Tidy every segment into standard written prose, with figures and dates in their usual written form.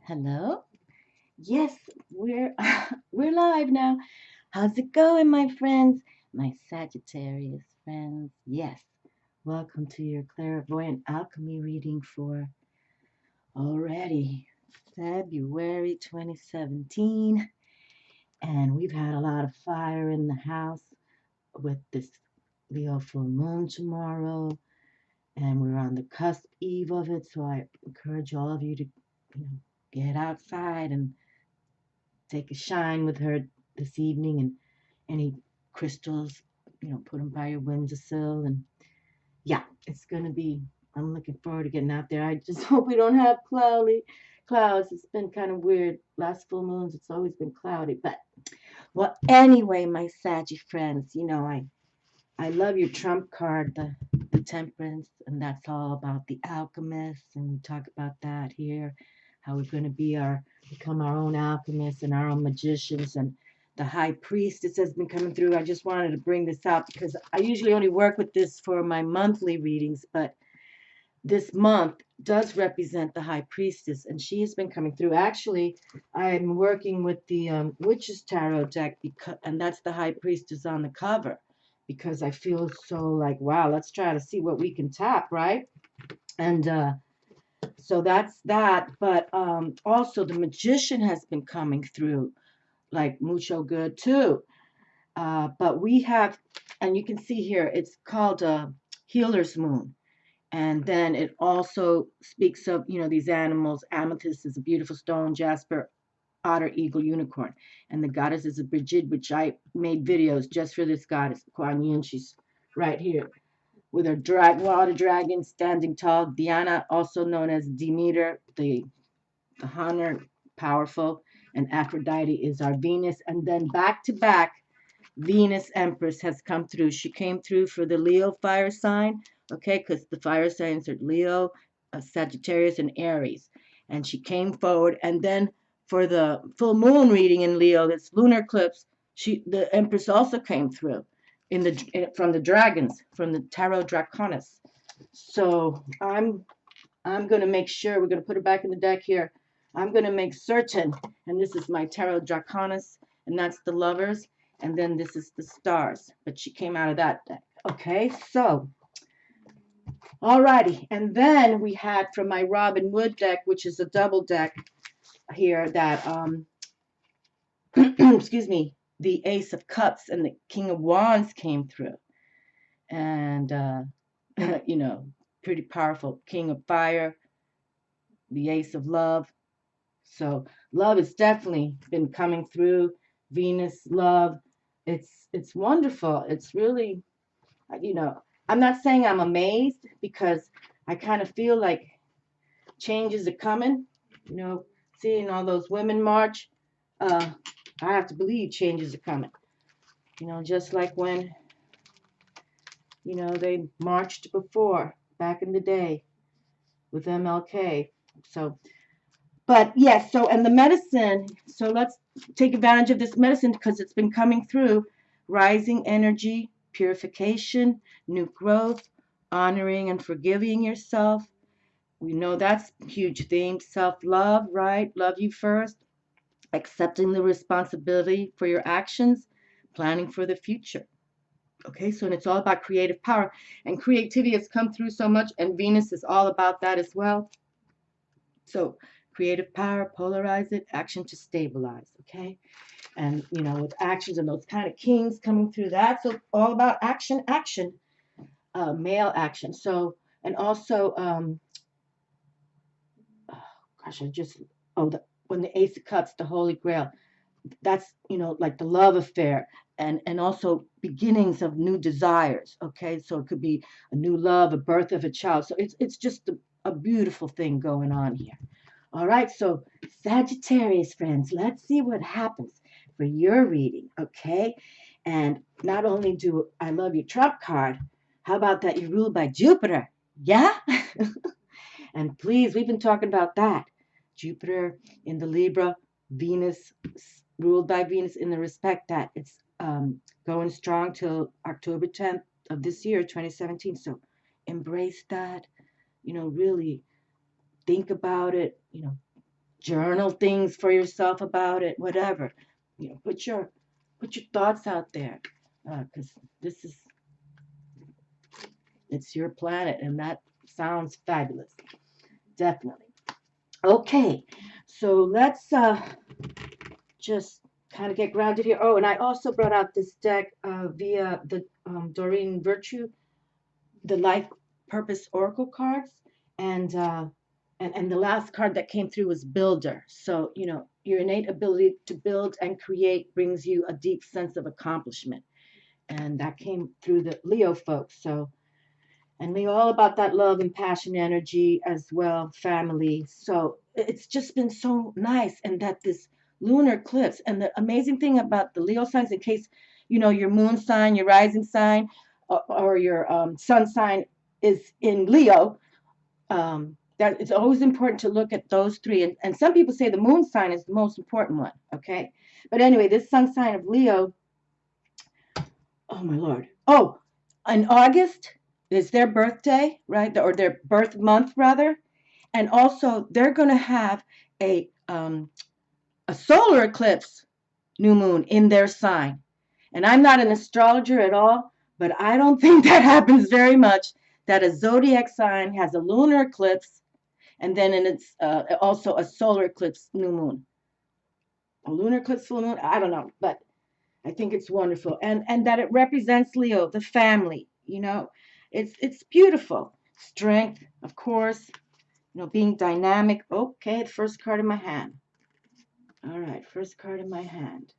Hello? Yes, we're we're live now. How's it going, my friends? My Sagittarius friends. Yes. Welcome to your Clairvoyant Alchemy reading for already February 2017. And we've had a lot of fire in the house with this Leo full moon tomorrow. And we're on the cusp eve of it. So I encourage all of you to, get outside and take a shine with her this evening, and any crystals, put them by your windowsill. And yeah, it's going to be, I'm looking forward to getting out there. I just hope we don't have clouds. It's been kind of weird. Last full moons, it's always been cloudy. But, well, anyway, my Saggy friends, I love your trump card, the Temperance, and that's all about the alchemist. And we talk about that here, how we're going to become our own alchemists and our own magicians. And the high priestess has been coming through. I just wanted to bring this out because I usually only work with this for my monthly readings, but this month does represent the high priestess, and she has been coming through. Actually, I'm working with the witch's tarot deck, and that's the high priestess on the cover, because I feel so like, wow, let's try to see what we can tap, right? And so that's that. But also the magician has been coming through like mucho good too. But we have, and you can see here, it's called a healer's moon. And then it also speaks of, these animals. Amethyst is a beautiful stone, jasper, otter, eagle, unicorn. And the goddess is a Brigid, which I made videos just for this goddess, Kuan Yin. She's right here with her water dragon standing tall. Diana, also known as Demeter, the hunter, powerful. And Aphrodite is our Venus. And then back to back, Venus Empress has come through. She came through for the Leo fire sign, okay, because the fire signs are Leo, Sagittarius, and Aries. And she came forward. And then for the full moon reading in Leo, this lunar eclipse, the Empress also came through from the dragons, from the Tarot Draconis. So I'm going to make sure, we're going to put it back in the deck here. I'm going to make certain, and this is my Tarot Draconis, and that's the lovers, and then this is the stars, but she came out of that deck. Okay, so, alrighty, and then we had from my Robin Wood deck, which is a double deck here, that, excuse me, the Ace of Cups and the King of Wands came through, and, pretty powerful. King of Fire, the Ace of Love. So love has definitely been coming through. Venus, love. It's wonderful. It's really, I'm not saying I'm amazed, because I kind of feel like changes are coming. Seeing all those women march, I have to believe changes are coming. Just like when, they marched before, back in the day with MLK. So, but yes, so, and the medicine, so let's take advantage of this medicine because it's been coming through. Rising energy, purification, new growth, honoring and forgiving yourself. We know that's a huge theme. Self-love, right? Love you first. Accepting the responsibility for your actions, planning for the future. Okay, so and it's all about creative power. And creativity has come through so much, and Venus is all about that as well. So creative power, polarize it, action to stabilize, okay? And, with actions and those kind of kings coming through that. So all about action, male action. So, and also, oh, gosh, when the Ace of Cups, the Holy Grail, that's, like the love affair, and also beginnings of new desires, okay? So it could be a new love, a birth of a child. So it's just a beautiful thing going on here. All right, so Sagittarius friends, let's see what happens for your reading, okay? And not only do I love your trump card, how about that you're ruled by Jupiter? Yeah? And please, we've been talking about that. Jupiter in the Libra, Venus ruled by Venus, in the respect that it's going strong till October 10th of this year, 2017. So embrace that, really think about it, journal things for yourself about it, whatever. You know, put your thoughts out there, because this is it's your planet, and that sounds fabulous. Definitely. Okay, so let's just kind of get grounded here. Oh, and I also brought out this deck via the Doreen Virtue, the Life Purpose Oracle cards, and and the last card that came through was Builder. So you know your innate ability to build and create brings you a deep sense of accomplishment, and that came through the Leo folks. So and Leo, all about that love and passion energy as well, family. So it's just been so nice, and that this lunar eclipse, and the amazing thing about the Leo signs, in case you know your moon sign, your rising sign, or your sun sign is in Leo, that it's always important to look at those three. And some people say the moon sign is the most important one. Okay, but anyway, this sun sign of Leo. Oh my Lord. Oh, in August is their birthday, right? Or their birth month rather. And also they're going to have a um, a solar eclipse new moon in their sign. And I'm not an astrologer at all, but I don't think that happens very much, that a zodiac sign has a lunar eclipse and then in it's also a solar eclipse new moon. A lunar eclipse full moon, I don't know, but I think it's wonderful, and that it represents Leo, the family. You know, it's beautiful. Strength, of course. You know, being dynamic. Okay, the first card in my hand. All right, first card in my hand.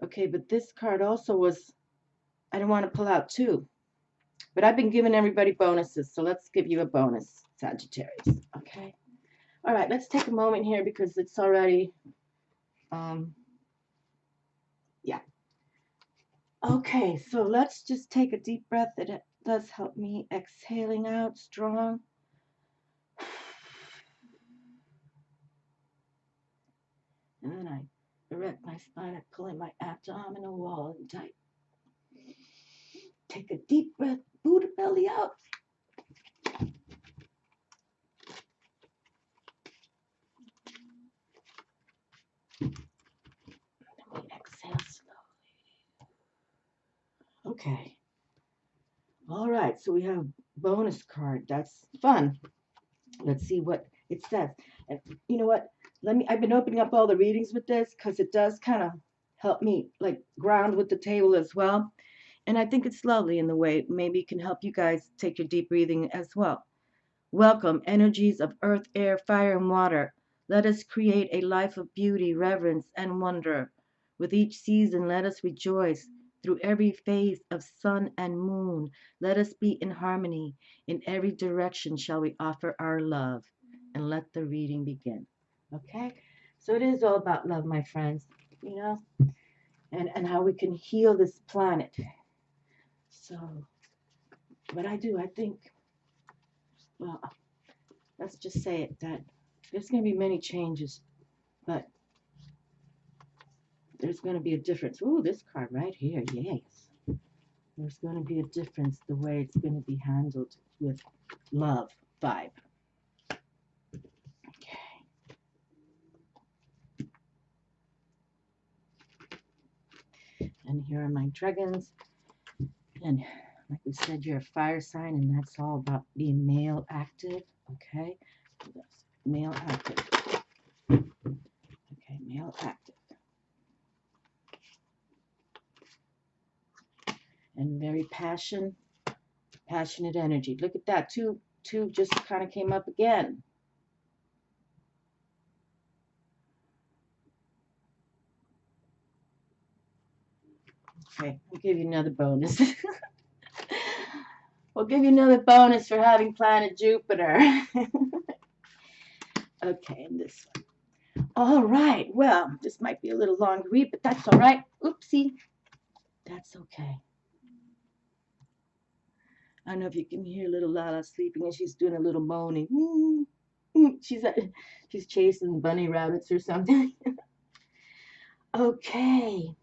Okay, but this card also was. I didn't want to pull out two, but I've been giving everybody bonuses, so let's give you a bonus, Sagittarius. Okay. All right, let's take a moment here because it's already. Yeah. Okay, so let's just take a deep breath. It does help me exhaling out strong. And then I erect my spine. I pull in my abdominal wall and tight. Take a deep breath. Buddha belly out. And we exhale slowly. Okay. All right, so we have bonus card. That's fun. Let's see what it says. And you know what? I've been opening up all the readings with this because it does kind of help me like ground with the table as well. And I think it's lovely in the way maybe it can help you guys take your deep breathing as well. Welcome, energies of earth, air, fire, and water. Let us create a life of beauty, reverence, and wonder. With each season, let us rejoice. Through every phase of sun and moon, let us be in harmony. In every direction shall we offer our love. And let the reading begin. Okay? So it is all about love, my friends, you know, and how we can heal this planet. So, what I do, I think, well, let's just say it that there's going to be many changes, but there's going to be a difference. Ooh, this card right here, yes. There's going to be a difference the way it's going to be handled with love vibe. Okay. And here are my dragons. And like we said, you're a fire sign, and that's all about being male active. Okay. Male active. Okay, male active. And very passionate energy. Look at that. Two just kind of came up again. Okay, we'll give you another bonus. We'll give you another bonus for having planet Jupiter. Okay, and this one. All right, well, this might be a little long to read, but that's all right. Oopsie. That's okay. I don't know if you can hear little Lala sleeping, and she's doing a little moaning. She's chasing bunny rabbits or something. Okay.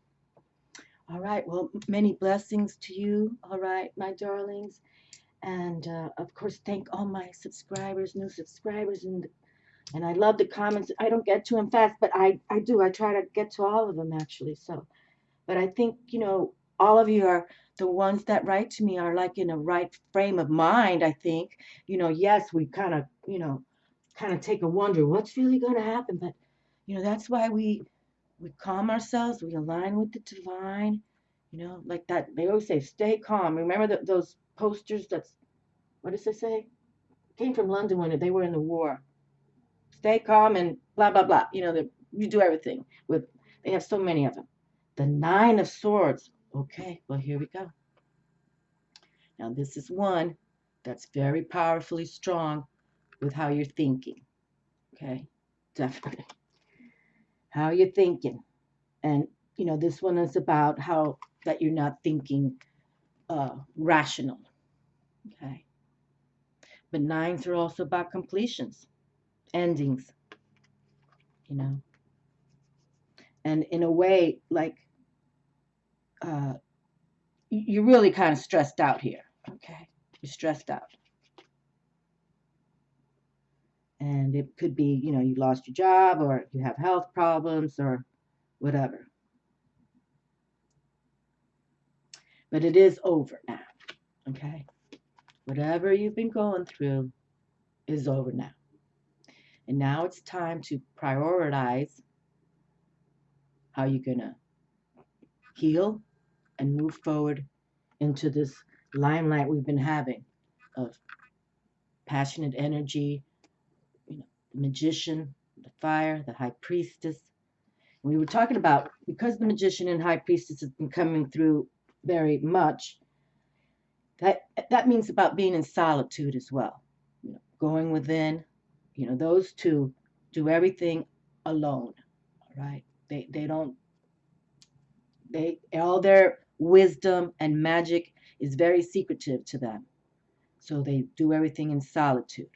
All right, well, many blessings to you. All right, my darlings. And of course, thank all my subscribers, new subscribers, and And I love the comments. I don't get to them fast, but I do. I try to get to all of them actually. So, but I think, all of you are the ones that write to me are like in a right frame of mind, I think. Yes, we kind of take a wonder what's really going to happen, but that's why we calm ourselves, we align with the divine, like that. They always say, stay calm. Remember those posters? What does it say? Came from London when they were in the war. Stay calm and blah blah blah. You do everything with. They have so many of them. The Nine of Swords. Okay, well here we go. Now this is one that's very powerfully strong with how you're thinking. Okay, definitely how you're thinking, and this one is about how that you're not thinking rational. Okay, but nines are also about completions, endings. You know, and in a way, like you're really kind of stressed out here. Okay, you're stressed out, and it could be you lost your job or you have health problems or whatever. But it is over now. Okay, whatever you've been going through is over now, and now it's time to prioritize how you're gonna heal and move forward into this limelight we've been having of passionate energy, the magician, the fire, the high priestess. And we were talking about, because the magician and high priestess has been coming through very much, that means about being in solitude as well. Going within, those two do everything alone. All right. They don't all their wisdom and magic is very secretive to them. So they do everything in solitude.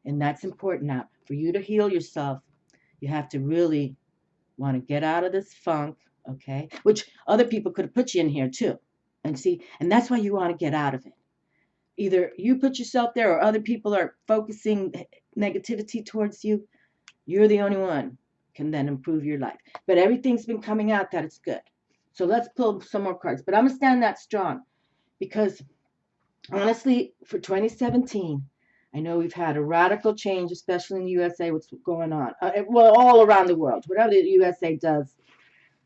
And that's important now. For you to heal yourself, you have to really want to get out of this funk, okay? Which other people could have put you in here too. And see, and that's why you want to get out of it. Either you put yourself there or other people are focusing negativity towards you. You're the only one can then improve your life. But everything's been coming out that it's good. So let's pull some more cards. But I'm going to stand that strong because honestly, for 2017, I know we've had a radical change, especially in the USA, what's going on. Well, all around the world. Whatever the USA does,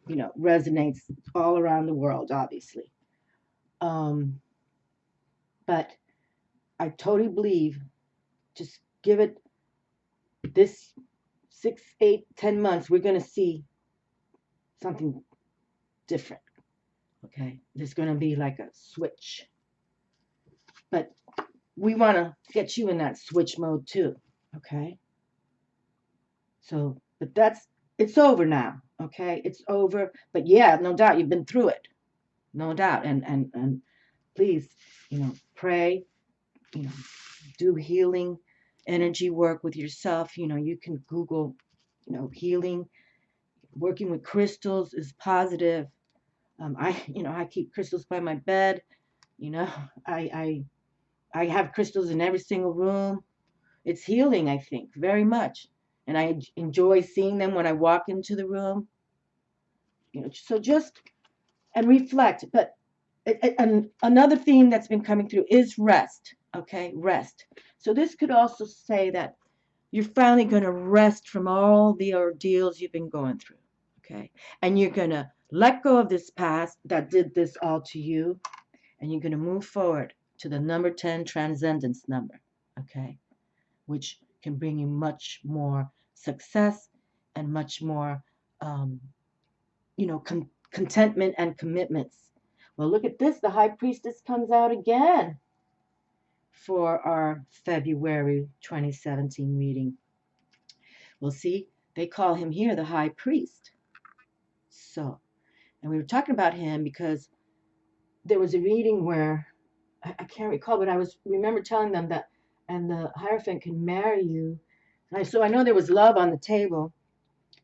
resonates all around the world, obviously. But I totally believe just give it this 6, 8, 10 months, we're going to see something different. Okay? There's going to be like a switch. But we want to get you in that switch mode too. Okay? So, but it's over now. Okay? It's over. But yeah, no doubt you've been through it. No doubt. And please, pray, do healing energy work with yourself. You can Google, healing. Working with crystals is positive. I keep crystals by my bed. I have crystals in every single room. It's healing, I think, very much. And I enjoy seeing them when I walk into the room. So just and reflect. But and another theme that's been coming through is rest. Okay, rest. So this could also say that you're finally going to rest from all the ordeals you've been going through. Okay, and you're going to let go of this past that did this all to you, and you're going to move forward to the number 10 transcendence number. Okay, which can bring you much more success and much more, contentment and commitments. Well, look at this. The High Priestess comes out again for our February 2017 reading. Well, see, they call him here the High Priest. So, and we were talking about him because there was a reading where, I can't recall, but I remember telling them that, and the Hierophant can marry you. So I know there was love on the table,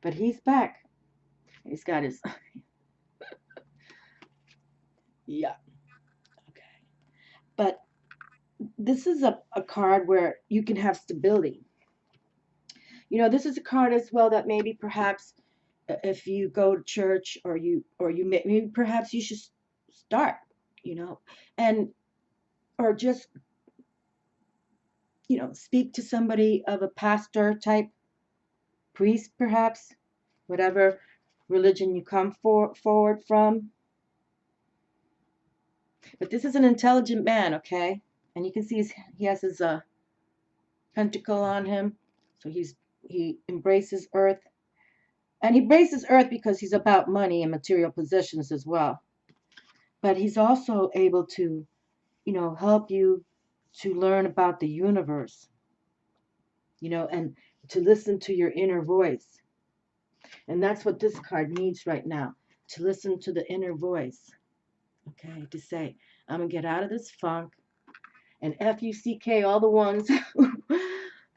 but he's back. He's got his, yeah, okay. But this is a card where you can have stability. You know, this is a card as well that maybe perhaps if you go to church or maybe perhaps you should start, you know, and or just, you know, speak to somebody of a pastor type, priest perhaps, whatever religion you come forward from. But this is an intelligent man, okay? And you can see he has his pentacle on him. So he embraces earth. And he embraces earth because he's about money and material possessions as well. But he's also able to, you know, help you to learn about the universe, you know, and to listen to your inner voice. And that's what this card needs right now, to listen to the inner voice, okay? To say, I'm going to get out of this funk, and F-U-C-K all the ones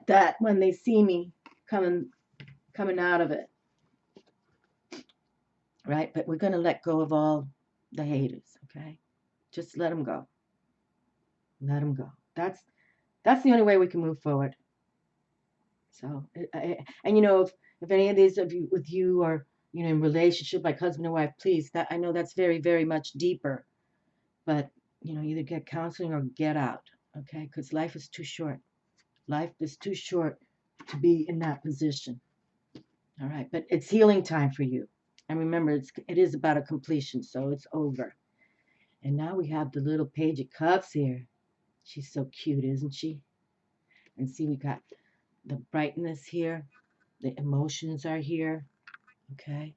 that when they see me coming out of it, right? But we're going to let go of all the haters, okay? Just let them go. Let them go. That's the only way we can move forward. So, and you know, if any of these of you with you are, you know, in relationship like husband and wife, please, that I know that's very, very much deeper, but you know, either get counseling or get out, okay? Because life is too short. Life is too short to be in that position. All right, but it's healing time for you. And remember, it is about a completion, so it's over. And now we have the little Page of Cups here. She's so cute, isn't she? And see, we got the brightness here. The emotions are here, okay,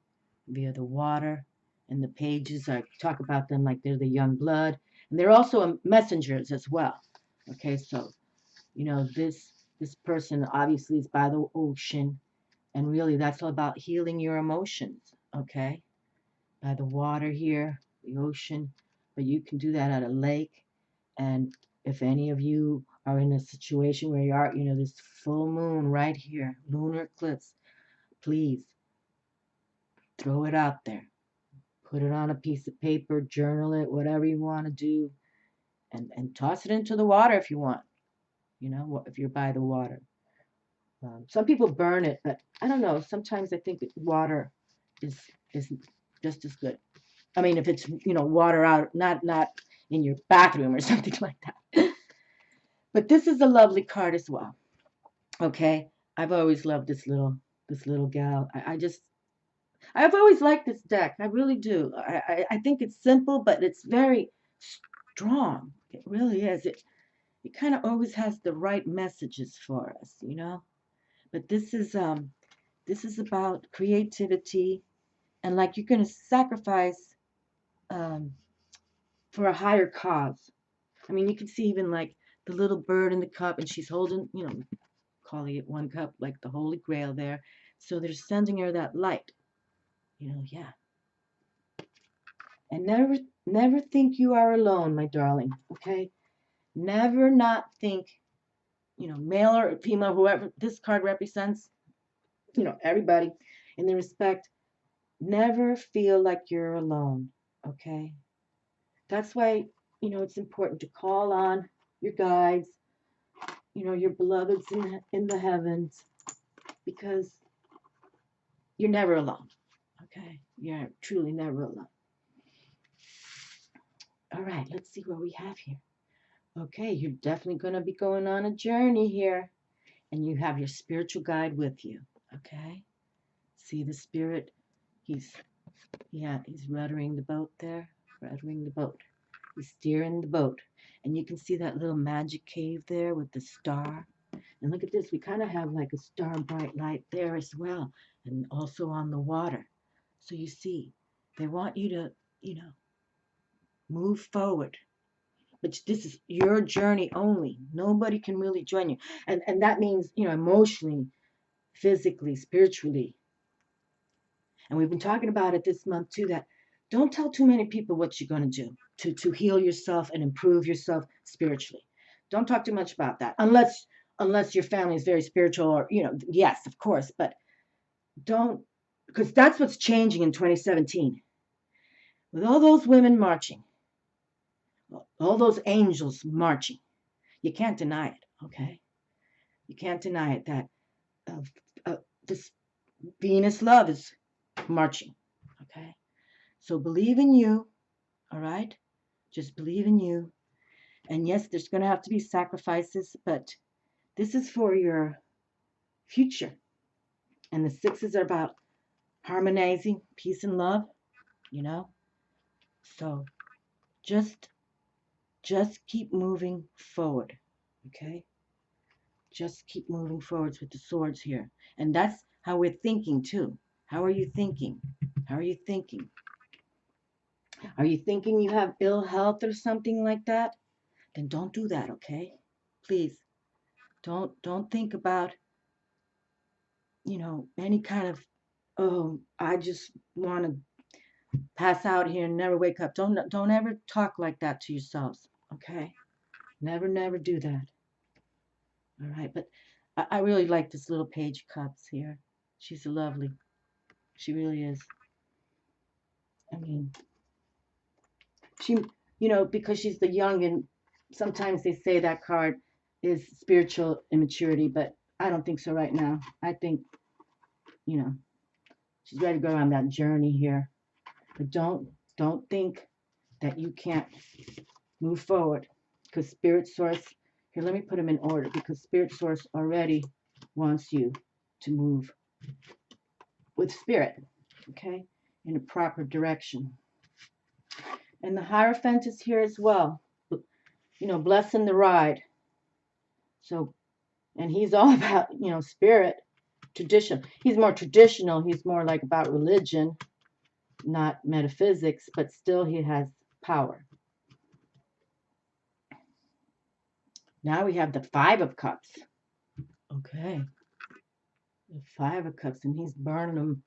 via the water. And the pages, I talk about them like they're the young blood. And they're also messengers as well. Okay, so, you know, this person obviously is by the ocean. And really, that's all about healing your emotions, okay? By the water here, the ocean. But you can do that at a lake. And if any of you are in a situation where you are, you know, this full moon right here, lunar eclipse, please throw it out there. Put it on a piece of paper, journal it, whatever you want to do, and toss it into the water if you want, you know, if you're by the water. Some people burn it, but I don't know. Sometimes I think water is just as good. I mean, if it's, you know, water out, not in your bathroom or something like that. But this is a lovely card as well. Okay, I've always loved this little gal. I've always liked this deck. I really do. I think it's simple, but it's very strong. It really is. It kind of always has the right messages for us, you know. But this is about creativity, and like you're going to sacrifice um, for a higher cause. I mean, you can see even like the little bird in the cup, and she's holding, you know, calling it one cup, like the Holy Grail there. So they're sending her that light, you know, yeah. And never think you are alone, my darling, okay? Never not think, you know, male or female, whoever this card represents, you know, everybody in the respect, never feel like you're alone, okay? That's why, you know, it's important to call on your guides, you know, your beloveds in the heavens, because you're never alone, okay? You're truly never alone. All right, let's see what we have here. Okay, you're definitely going to be going on a journey here, and you have your spiritual guide with you, okay? See the spirit, he's ruddering the boat there, ruddering the boat. He's steering the boat, and you can see that little magic cave there with the star. And look at this, we kind of have like a star bright light there as well, and also on the water. So you see, they want you to, you know, move forward. But this is your journey only. Nobody can really join you. And that means, you know, emotionally, physically, spiritually. And we've been talking about it this month too, that don't tell too many people what you're going to do to heal yourself and improve yourself spiritually. Don't talk too much about that unless your family is very spiritual, or, you know, yes, of course, but don't, because that's what's changing in 2017. With all those women marching, all those angels marching, you can't deny it, okay? You can't deny it that this Venus love is marching. Okay? So believe in you, all right? Just believe in you. And yes, there's going to have to be sacrifices, but this is for your future. And the sixes are about harmonizing peace and love, you know? So just keep moving forward, okay? Just keep moving forwards with the swords here. And that's how we're thinking too. How are you thinking? How are you thinking? Are you thinking you have ill health or something like that? Then don't do that, okay? Please. Don't think about, any kind of, oh, I just want to pass out here and never wake up. Don't ever talk like that to yourselves, okay? Never do that. All right, but I really like this little Page of Cups here. She's lovely. She really is. I mean, she, because she's the young, and sometimes they say that card is spiritual immaturity, but I don't think so right now. I think, she's ready to go on that journey here. But don't think that you can't move forward, because Spirit Source, here, let me put them in order, because Spirit Source already wants you to move with spirit, okay, in a proper direction. And the Hierophant is here as well, blessing the ride. So, and he's all about, spirit, tradition. He's more traditional. He's more like about religion, not metaphysics, but still he has power. Now we have the Five of Cups. Okay. The Five of Cups, and he's burning them.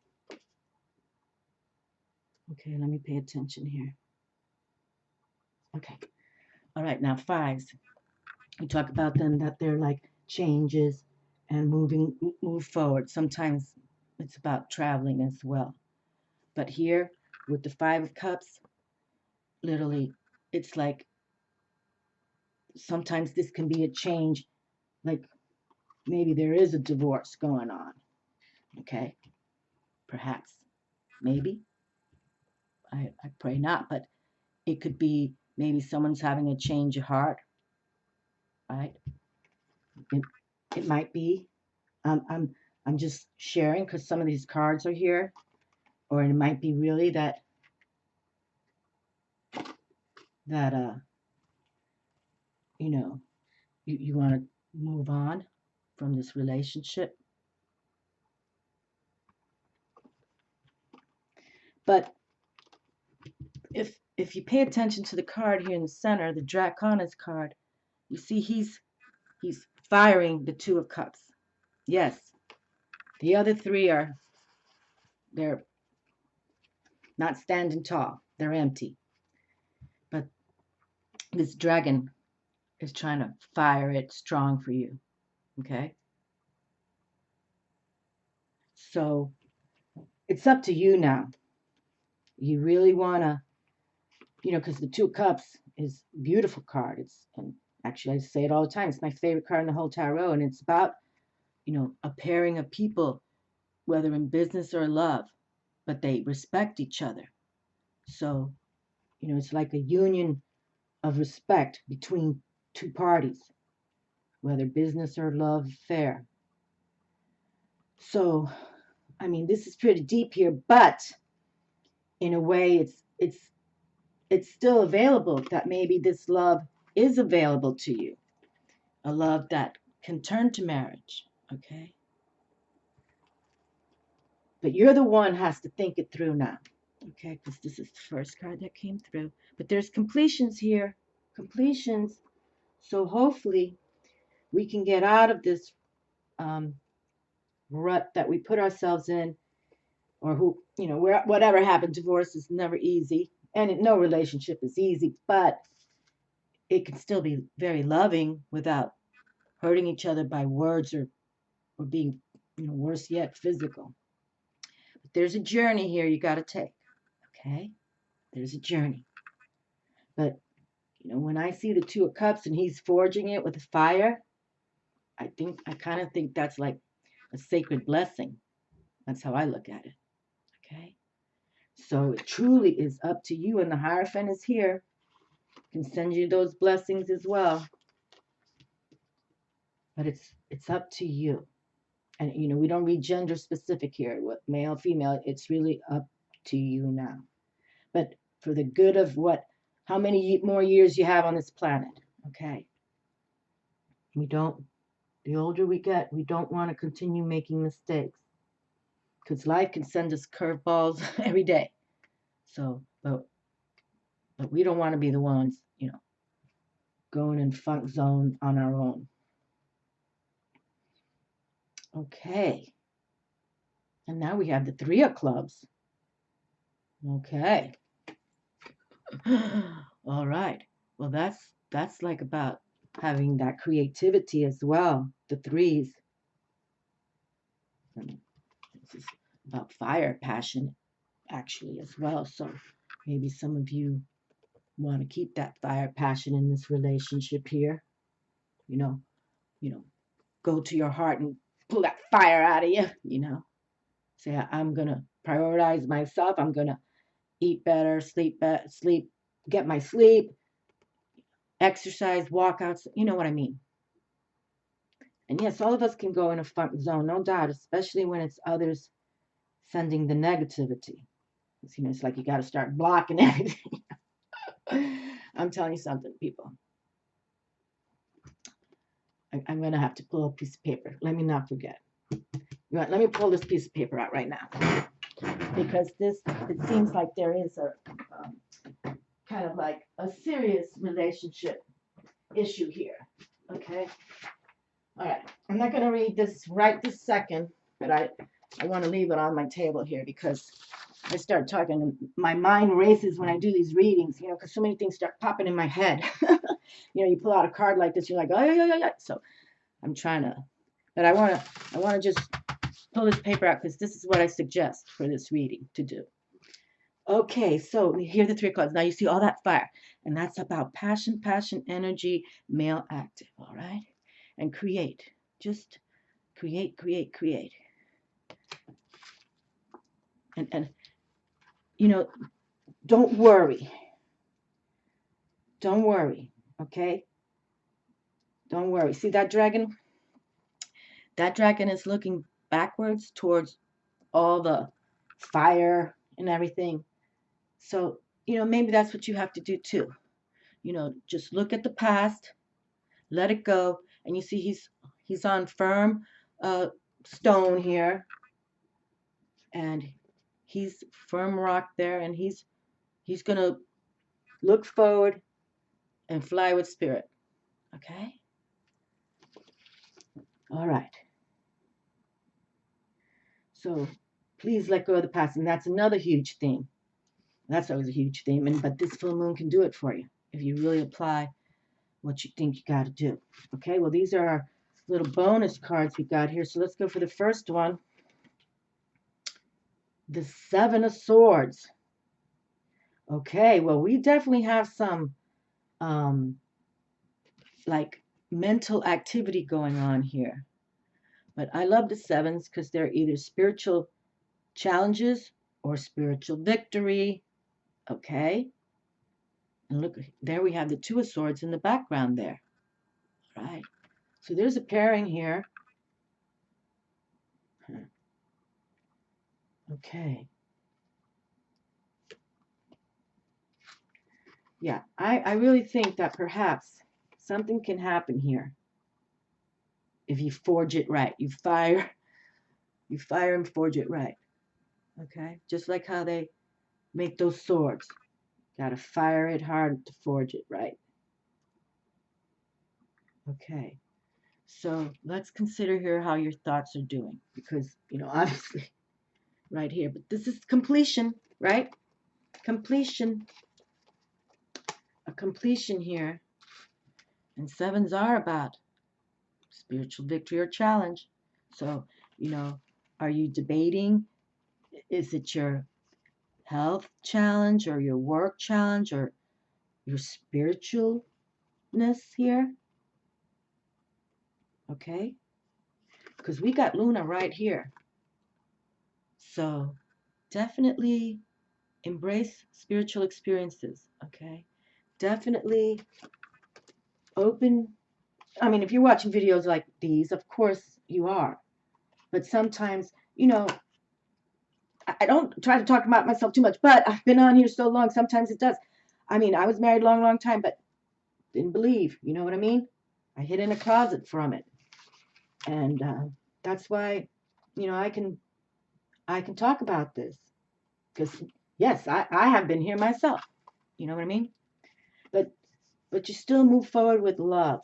Okay, let me pay attention here. Okay. All right, now fives. We talk about them that they're like changes and move forward. Sometimes it's about traveling as well. But here with the Five of Cups, literally, it's like sometimes this can be a change, like maybe there is a divorce going on. Okay, perhaps, maybe. I pray not, but it could be maybe someone's having a change of heart, right? It, it might be. I'm just sharing because some of these cards are here, or it might be really that you want to move on from this relationship. But if you pay attention to the card here in the center, the Draconis card, you see he's firing the Two of Cups. Yes. The other three they're not standing tall. They're empty. But this dragon is trying to fire it strong for you. Okay? So it's up to you now. You really want to, because the Two of Cups is a beautiful card. And actually I say it all the time. It's my favorite card in the whole tarot. And it's about, a pairing of people, whether in business or love, but they respect each other. So, it's like a union of respect between two parties, whether business or love affair. So, I mean, this is pretty deep here, but in a way, it's still available. That maybe this love is available to you, a love that can turn to marriage. Okay, but you're the one who has to think it through now. Okay, because this is the first card that came through. But there's completions here, completions. So hopefully we can get out of this rut that we put ourselves in, or whatever happened. Divorce is never easy, and no relationship is easy, but it can still be very loving without hurting each other by words or being, worse yet, physical. But there's a journey here you got to take. Okay, there's a journey. But when I see the Two of Cups and he's forging it with a fire, I kind of think that's like a sacred blessing. That's how I look at it. Okay? So it truly is up to you, and the Hierophant is here. Can send you those blessings as well. But it's up to you. And you know, we don't read gender specific here, what male, female, it's really up to you now. But for the good of how many more years you have on this planet, okay? The older we get, we don't want to continue making mistakes. Because life can send us curveballs every day. So, but we don't want to be the ones, you know, going in funk zone on our own. Okay. And now we have the Three of Clubs. Okay. All right. Well, that's like about having that creativity as well. The threes. This is about fire, passion, actually, as well. So maybe some of you want to keep that fire, passion in this relationship here. You know, go to your heart and pull that fire out of you. You know, say I'm gonna prioritize myself. I'm gonna eat better, sleep, get my sleep, exercise, walkouts. You know what I mean. And yes, all of us can go in a funk zone, no doubt, especially when it's others sending the negativity. You know, it's like you got to start blocking everything. I'm telling you something, people. I'm going to have to pull a piece of paper. Let me not forget. Let me pull this piece of paper out right now. Because it seems like there is a kind of like a serious relationship issue here. Okay? All right. I'm not going to read this right this second, but I want to leave it on my table here because I start talking and my mind races when I do these readings, you know, because so many things start popping in my head. You know, you pull out a card like this, you're like, oh, yeah. So I'm trying to, but I want to just pull this paper out because this is what I suggest for this reading to do. Okay, so here are the Three of Clubs. Now you see all that fire, and that's about passion, energy, male active, all right? And create, just create. And you know, don't worry, okay? Don't worry. See that dragon? That dragon is looking backwards towards all the fire and everything. So, you know, maybe that's what you have to do too. You know, just look at the past, let it go, and you see he's on firm stone here, and he's firm rock there, and he's gonna look forward and fly with spirit. Okay? All right. So please let go of the past, and that's another huge theme. That's always a huge theme, but this full moon can do it for you if you really apply what you think you got to do. Okay, well, these are our little bonus cards we got here. So let's go for the first one. The Seven of Swords. Okay, well, we definitely have some like mental activity going on here. But I love the sevens because they're either spiritual challenges or spiritual victory. Okay. And look, there we have the Two of Swords in the background there. All right. So there's a pairing here. Okay. Yeah, I really think that perhaps something can happen here if you forge it right. You fire and forge it right. Okay? Just like how they make those swords. Got to fire it hard to forge it right. Okay. So let's consider here how your thoughts are doing. Because, you know, obviously, right here. But this is completion, right? Completion. A completion here. And sevens are about spiritual victory or challenge. So, you know, are you debating? Is it your health challenge or your work challenge or your spiritualness here? Okay? Because we got Luna right here. So definitely embrace spiritual experiences, okay? Definitely open. I mean, if you're watching videos like these, of course you are. But sometimes, I don't try to talk about myself too much, but I've been on here so long, sometimes it does. I mean, I was married a long, long time, but didn't believe, you know what I mean? I hid in a closet from it. And that's why, I can talk about this. Because, yes, I have been here myself. You know what I mean? But you still move forward with love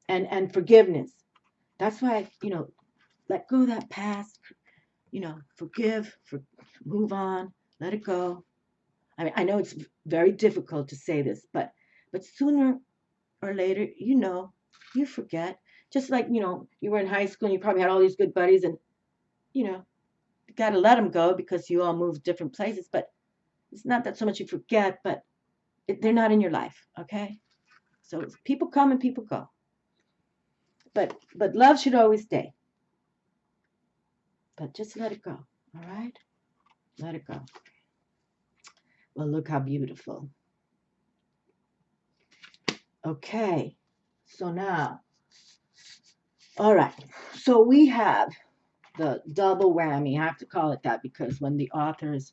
and forgiveness. That's why, let go of that past, forgive, move on, let it go. I mean, I know it's very difficult to say this, but sooner or later, you forget. Just like, you were in high school and you probably had all these good buddies and, you got to let them go because you all moved different places. But it's not that so much you forget, but they're not in your life, okay? So people come and people go. But love should always stay. But just let it go, all right? Let it go. Well, look how beautiful. Okay, so now, all right. So we have the double whammy. I have to call it that because when the authors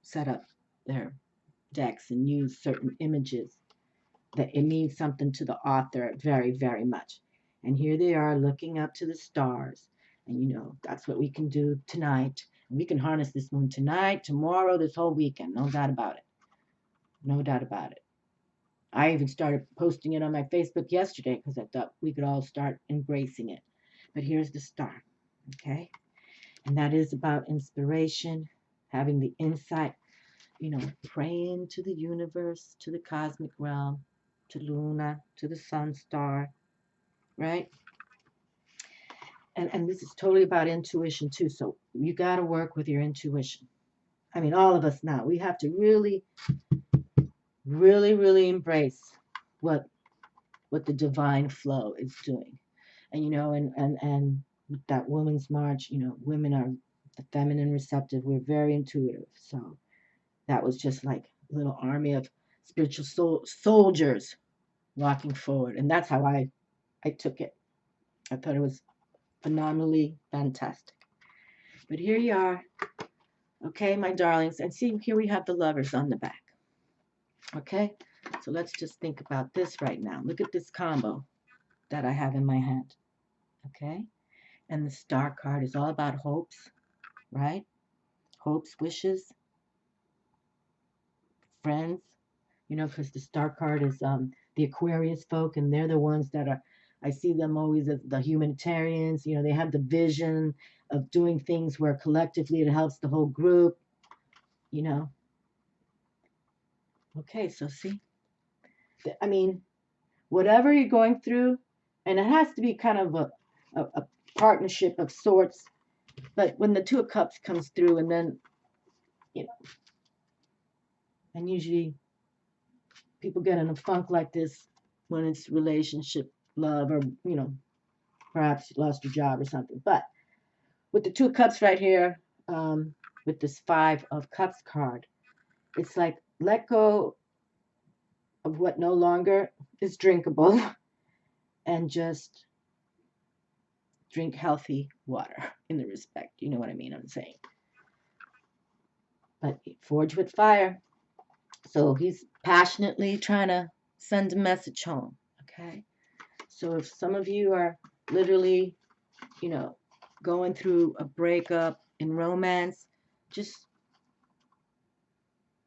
set up their decks and use certain images, that it means something to the author very, very much. And here they are looking up to the stars. And that's what we can do tonight. We can harness this moon tonight, tomorrow, this whole weekend. No doubt about it. No doubt about it. I even started posting it on my Facebook yesterday because I thought we could all start embracing it. But here's the star, okay? And that is about inspiration, having the insight, praying to the universe, to the cosmic realm, to Luna, to the sun star, right? And this is totally about intuition too. So you got to work with your intuition. I mean, all of us now, we have to really, really, really embrace what the divine flow is doing. And with that women's march, women are the feminine receptive. We're very intuitive. So that was just like a little army of spiritual soldiers walking forward. And that's how I took it. I thought it was phenomenally fantastic. But here you are. Okay, my darlings. And see, here we have the lovers on the back. Okay, so let's just think about this right now. Look at this combo that I have in my hand. Okay, and the star card is all about hopes, right? Hopes, wishes, friends, because the star card is the Aquarius folk, and they're the ones that are, I see them always as the humanitarians. They have the vision of doing things where collectively it helps the whole group, Okay, so see, I mean, whatever you're going through, and it has to be kind of a partnership of sorts, but when the Two of Cups comes through, and then, and usually people get in a funk like this when it's relationship, love, or, perhaps you lost your job or something. But with the Two of Cups right here, with this Five of Cups card, it's like let go of what no longer is drinkable and just drink healthy water in the respect. You know what I mean? I'm saying. But forge with fire. So he's passionately trying to send a message home. Okay. So if some of you are literally, going through a breakup in romance, just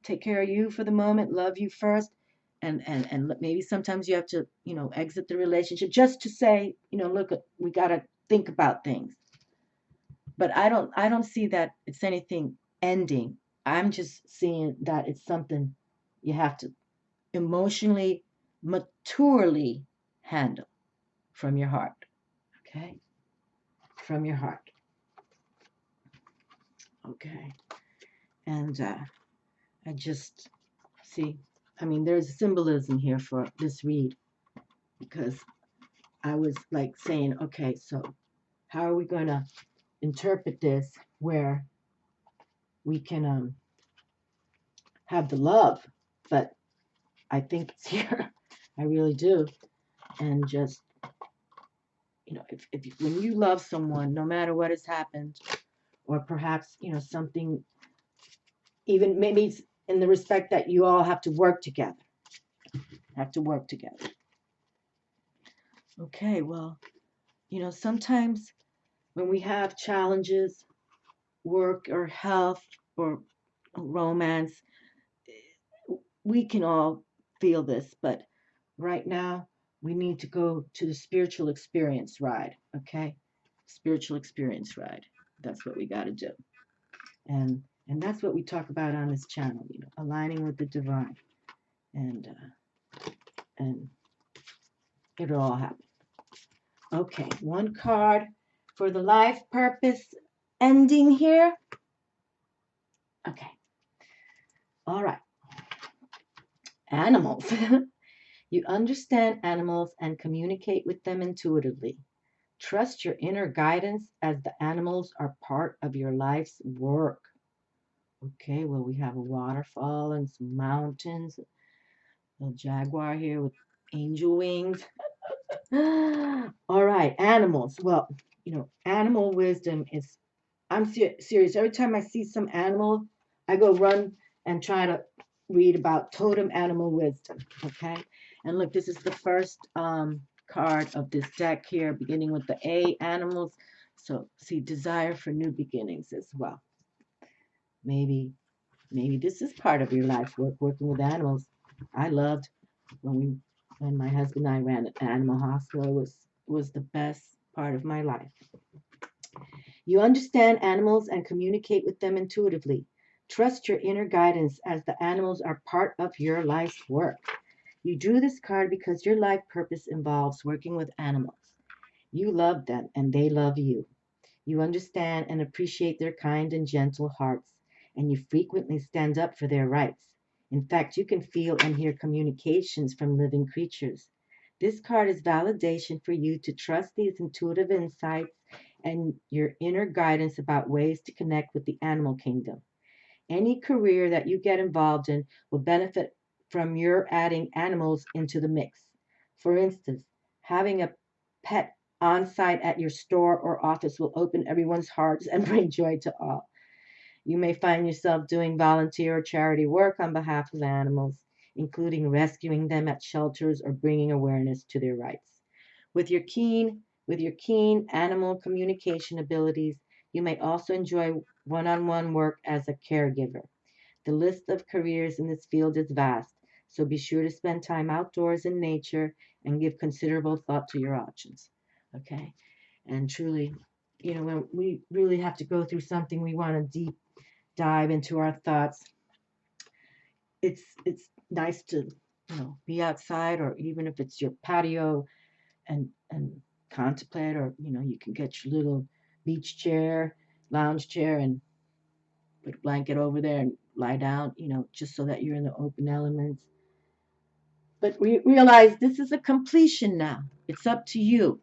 take care of you for the moment, love you first, and maybe sometimes you have to, exit the relationship just to say, look, we got to think about things. But I don't see that it's anything ending. I'm just seeing that it's something you have to emotionally, maturely handle from your heart. Okay? From your heart. Okay. And I just see, I mean, there's symbolism here for this read because I was like saying, okay, so how are we going to interpret this where we can have the love, but I think it's here. I really do. And just, if when you love someone, no matter what has happened, or perhaps, something, even maybe it's in the respect that you all have to work together, Okay, well, sometimes when we have challenges, work or health or romance, we can all feel this, but right now we need to go to the spiritual experience ride, okay? Spiritual experience ride. That's what we got to do. And that's what we talk about on this channel, aligning with the divine. And it'll all happen. Okay, one card for the life purpose ending here. Okay. All right. Animals. You understand animals and communicate with them intuitively. Trust your inner guidance as the animals are part of your life's work. Okay, well, we have a waterfall and some mountains. A little jaguar here with angel wings. All right, animals. Well, animal wisdom is, I'm serious. Every time I see some animal, I go run and try to read about totem animal wisdom. Okay, and look, this is the first card of this deck here, beginning with the A, animals. So see, desire for new beginnings as well. Maybe this is part of your life work, working with animals. I loved when my husband and I ran an animal hospital. It was the best part of my life. You understand animals and communicate with them intuitively. Trust your inner guidance as the animals are part of your life's work. You drew this card because your life purpose involves working with animals. You love them and they love you. You understand and appreciate their kind and gentle hearts, and you frequently stand up for their rights. In fact, you can feel and hear communications from living creatures. This card is validation for you to trust these intuitive insights and your inner guidance about ways to connect with the animal kingdom. Any career that you get involved in will benefit from your adding animals into the mix. For instance, having a pet on site at your store or office will open everyone's hearts and bring joy to all. You may find yourself doing volunteer or charity work on behalf of animals, including rescuing them at shelters or bringing awareness to their rights. With your keen animal communication abilities, you may also enjoy one-on-one work as a caregiver. The list of careers in this field is vast, so be sure to spend time outdoors in nature and give considerable thought to your options. Okay? And truly, when we really have to go through something, we want to deep dive into our thoughts. It's nice to, be outside, or even if it's your patio, and contemplate, or you can get your little beach chair, lounge chair, and put a blanket over there and lie down, just so that you're in the open elements. But we realize this is a completion now. It's up to you.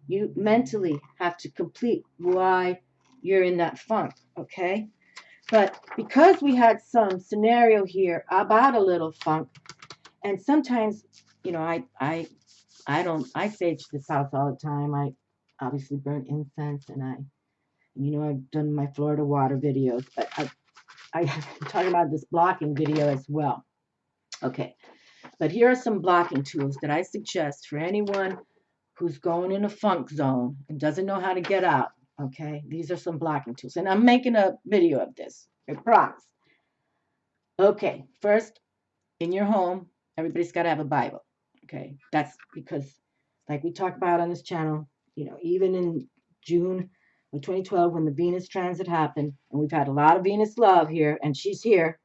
You mentally have to complete why you're in that funk, okay? But because we had some scenario here about a little funk, and sometimes, I sage this house all the time. I obviously burn incense, and I've done my Florida water videos, but I'm talking about this blocking video as well. Okay, but here are some blocking tools that I suggest for anyone who's going in a funk zone and doesn't know how to get out. Okay, these are some blocking tools, and I'm making a video of this, I promise. Okay, first, in your home, everybody's got to have a Bible. Okay, that's because, like we talk about on this channel, even in June of 2012, when the Venus transit happened, and we've had a lot of Venus love here, and she's here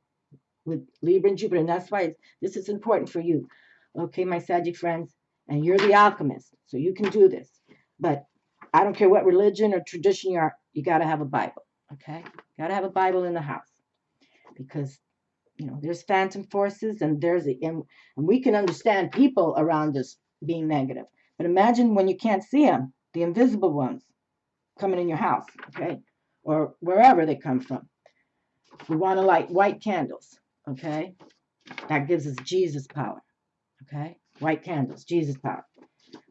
with Libra and Jupiter, and that's why this is important for you. Okay, my Sagittarius friends, and you're the alchemist, so you can do this. But I don't care what religion or tradition you are, you got to have a Bible. Okay, got to have a Bible in the house, because there's phantom forces, and and we can understand people around us being negative. But imagine when you can't see them, the invisible ones. coming in your house, okay, or wherever they come from. We want to light white candles, okay? That gives us Jesus power, okay? White candles, Jesus power.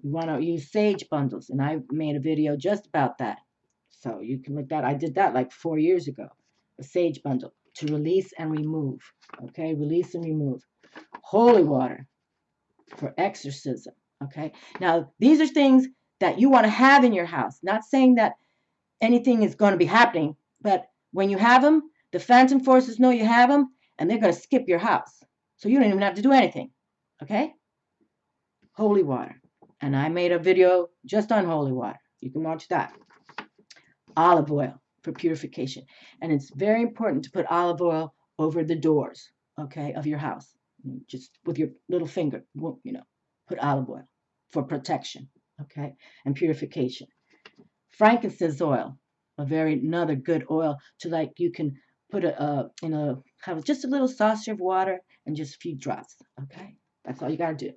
We want to use sage bundles, and I made a video just about that. So you can look that. I did that like 4 years ago. A sage bundle to release and remove, okay? Release and remove. Holy water for exorcism, okay? Now, these are things that you want to have in your house. Not saying that anything is going to be happening, but when you have them, the phantom forces know you have them, and they're going to skip your house. So you don't even have to do anything, okay? Holy water. And I made a video just on holy water. You can watch that. Olive oil for purification. And it's very important to put olive oil over the doors, okay, of your house. Just with your little finger, you know, put olive oil for protection, okay, and purification. Frankincense oil, another good oil to, like, you can put have just a little saucer of water and just a few drops, okay? That's all you got to do.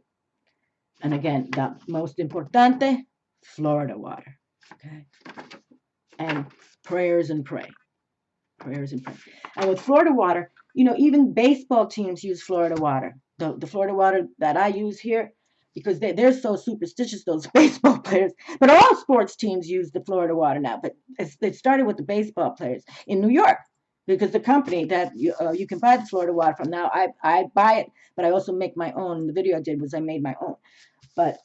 And again, the most importante, Florida water, okay? And prayers and pray. Prayers and pray. And with Florida water, you know, even baseball teams use Florida water. The Florida water that I use here, because they're so superstitious, those baseball players. But all sports teams use the Florida water now. But it started with the baseball players in New York, because the company that you can buy the Florida water from now, I buy it, but I also make my own. The video I did was I made my own. But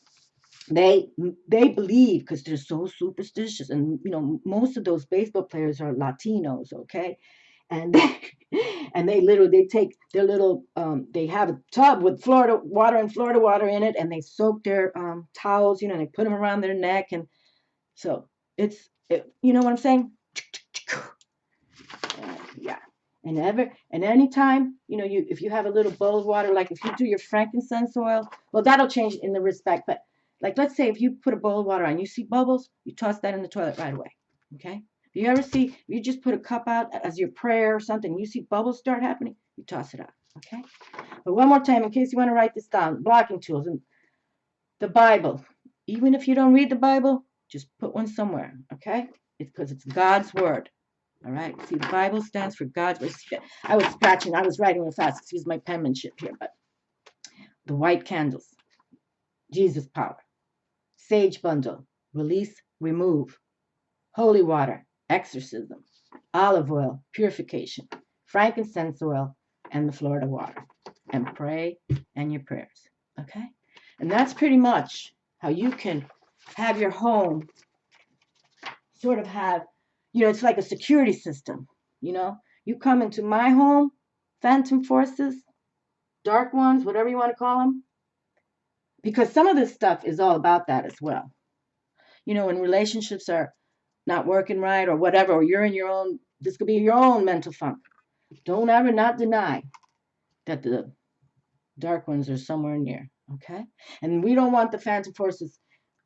they believe, because they're so superstitious, and you know, most of those baseball players are Latinos, okay, and they literally take their little they have a tub with Florida water in it, and they soak their towels, you know, and they put them around their neck, and so you know what I'm saying? Yeah. And anytime, you know, if you have a little bowl of water, like if you do your frankincense oil, well, that'll change in the respect, but like, let's say if you put a bowl of water on, you see bubbles, you toss that in the toilet right away, okay? If you just put a cup out as your prayer or something, you see bubbles start happening, you toss it out, okay? But one more time, in case you want to write this down, blocking tools, and the Bible. Even if you don't read the Bible, just put one somewhere, okay? It's because it's God's word. All right. See, the Bible stands for God's word. I was scratching. I was writing real fast. Excuse my penmanship here, but the white candles, Jesus power, sage bundle, release, remove, holy water, exorcism, olive oil, purification, frankincense oil, and the Florida water, and pray and your prayers. Okay. And that's pretty much how you can have your home sort of have, you know, it's like a security system. You know, you come into my home, phantom forces, dark ones, whatever you want to call them, because some of this stuff is all about that as well. You know, when relationships are not working right or whatever, or you're in your own, this could be your own mental funk. Don't ever not deny that the dark ones are somewhere near, okay? And we don't want the phantom forces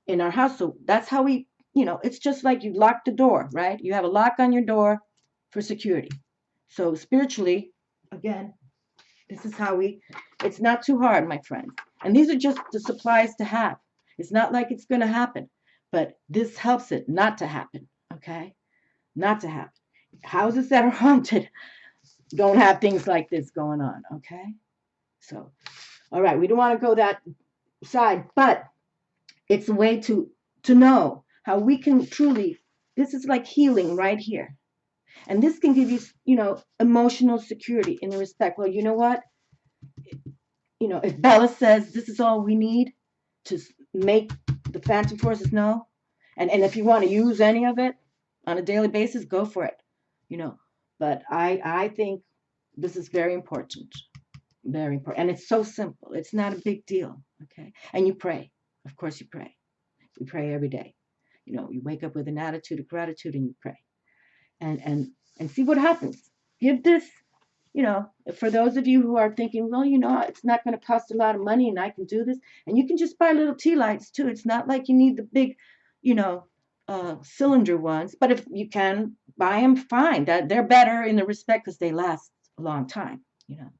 in our house, so that's how we, you know, it's just like you lock the door, right? You have a lock on your door for security. So spiritually, again, this is how it's not too hard, my friends. And these are just the supplies to have. It's not like it's going to happen, but this helps it not to happen, okay? Not to happen. Houses that are haunted don't have things like this going on, okay? So, all right, we don't want to go that side, but it's a way to know how we can truly, this is like healing right here. And this can give you, you know, emotional security in the respect, well, you know what? You know, if Bella says this is all we need to make the phantom forces know, and if you want to use any of it on a daily basis, go for it, you know. But I think this is very important, very important. And it's so simple. It's not a big deal, okay? And you pray. Of course you pray. We pray every day. You know, you wake up with an attitude of gratitude and you pray. And see what happens. Give this, you know, for those of you who are thinking, well, you know, it's not going to cost a lot of money and I can do this. And you can just buy little tea lights too. It's not like you need the big, you know, cylinder ones. But if you can buy them, fine. That they're better in the respect because they last a long time, you know.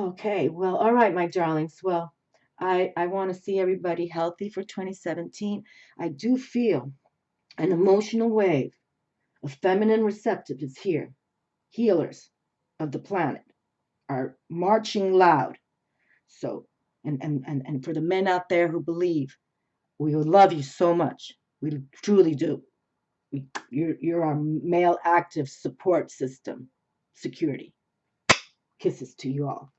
Okay, well, all right, my darlings. Well, I want to see everybody healthy for 2017. I do feel An emotional wave of feminine receptive is here. Healers of the planet are marching loud. So, and for the men out there who believe, we love you so much. We truly do. You're our male active support system, security. Kisses to you all.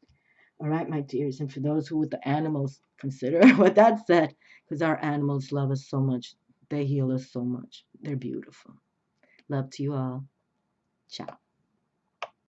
All right, my dears. And for those who with the animals, consider what that said, because our animals love us so much. They heal us so much. They're beautiful. Love to you all. Ciao.